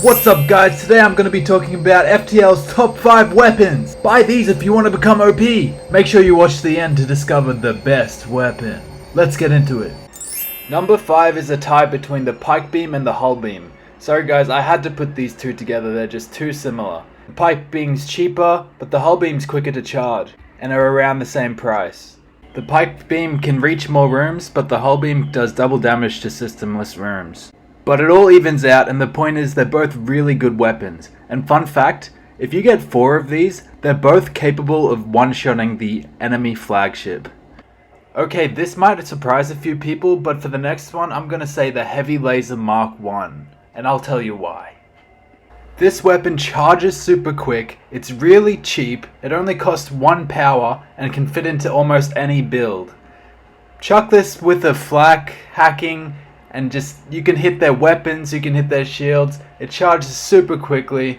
What's up guys, today I'm going to be talking about FTL's top 5 weapons. Buy these if you want to become OP. Make sure you watch the end to discover the best weapon. Let's get into it. Number 5 is a tie between the pike beam and the hull beam. Sorry guys, I had to put these two together, they're just too similar. The pike beam's cheaper, but the hull beam's quicker to charge, and are around the same price. The pike beam can reach more rooms, but the hull beam does double damage to systemless rooms. But it all evens out, and the point is they're both really good weapons. And fun fact, if you get 4 of these, they're both capable of one-shotting the enemy flagship. Okay, this might surprise a few people, but for the next one I'm gonna say the Heavy Laser Mark 1, and I'll tell you why. This weapon charges super quick, it's really cheap, it only costs 1 power, and can fit into almost any build. Chuck this with a Flack, hacking, and just, you can hit their weapons, you can hit their shields, it charges super quickly.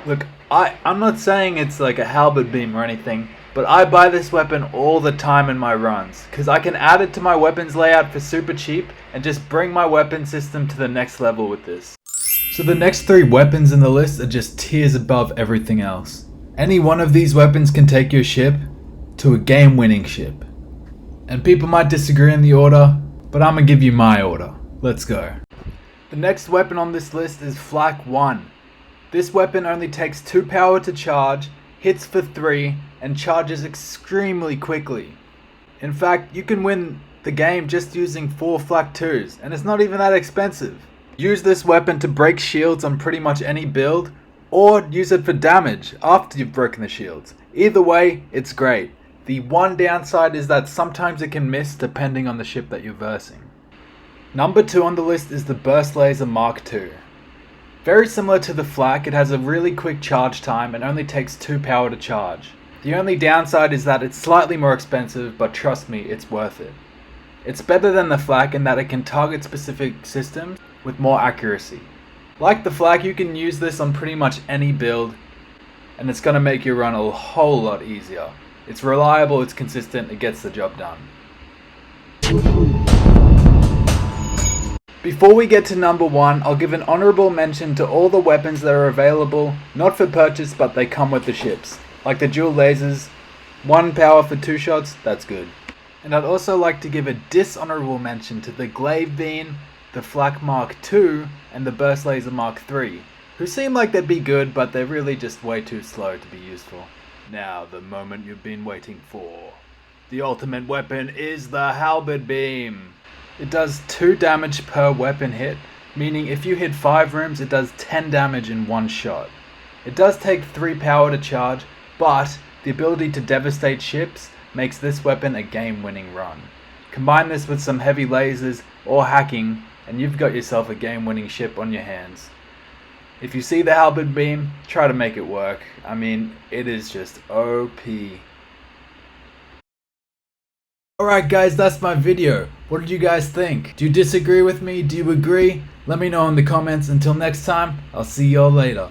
Look, I'm not saying it's like a Halber Beam or anything, but I buy this weapon all the time in my runs, because I can add it to my weapons layout for super cheap, and just bring my weapon system to the next level with this. So the next 3 weapons in the list are just tiers above everything else. Any one of these weapons can take your ship to a game-winning ship. And people might disagree in the order, but I'm gonna give you my order. Let's go. The next weapon on this list is Flack 1. This weapon only takes 2 power to charge, hits for 3, and charges extremely quickly. In fact, you can win the game just using 4 Flack 2s, and it's not even that expensive. Use this weapon to break shields on pretty much any build, or use it for damage after you've broken the shields. Either way, it's great. The one downside is that sometimes it can miss depending on the ship that you're versing. Number 2 on the list is the Burst Laser Mark 2. Very similar to the Flack, it has a really quick charge time and only takes 2 power to charge. The only downside is that it's slightly more expensive, but trust me, it's worth it. It's better than the Flack in that it can target specific systems with more accuracy. Like the Flack, you can use this on pretty much any build, and it's going to make your run a whole lot easier. It's reliable, it's consistent, it gets the job done. Before we get to number 1, I'll give an honorable mention to all the weapons that are available, not for purchase, but they come with the ships. Like the dual lasers, 1 power for 2 shots, that's good. And I'd also like to give a dishonorable mention to the Glaive Beam, the Flack Mark II, and the Burst Laser Mark III, who seem like they'd be good, but they're really just way too slow to be useful. Now, the moment you've been waiting for. The ultimate weapon is the Halber Beam. It does 2 damage per weapon hit, meaning if you hit 5 rooms, it does 10 damage in 1 shot. It does take 3 power to charge, but the ability to devastate ships makes this weapon a game-winning run. Combine this with some heavy lasers or hacking, and you've got yourself a game-winning ship on your hands. If you see the Halber Beam, try to make it work. I mean, it is just OP. Alright guys, that's my video. What did you guys think? Do you disagree with me? Do you agree? Let me know in the comments. Until next time, I'll see y'all later.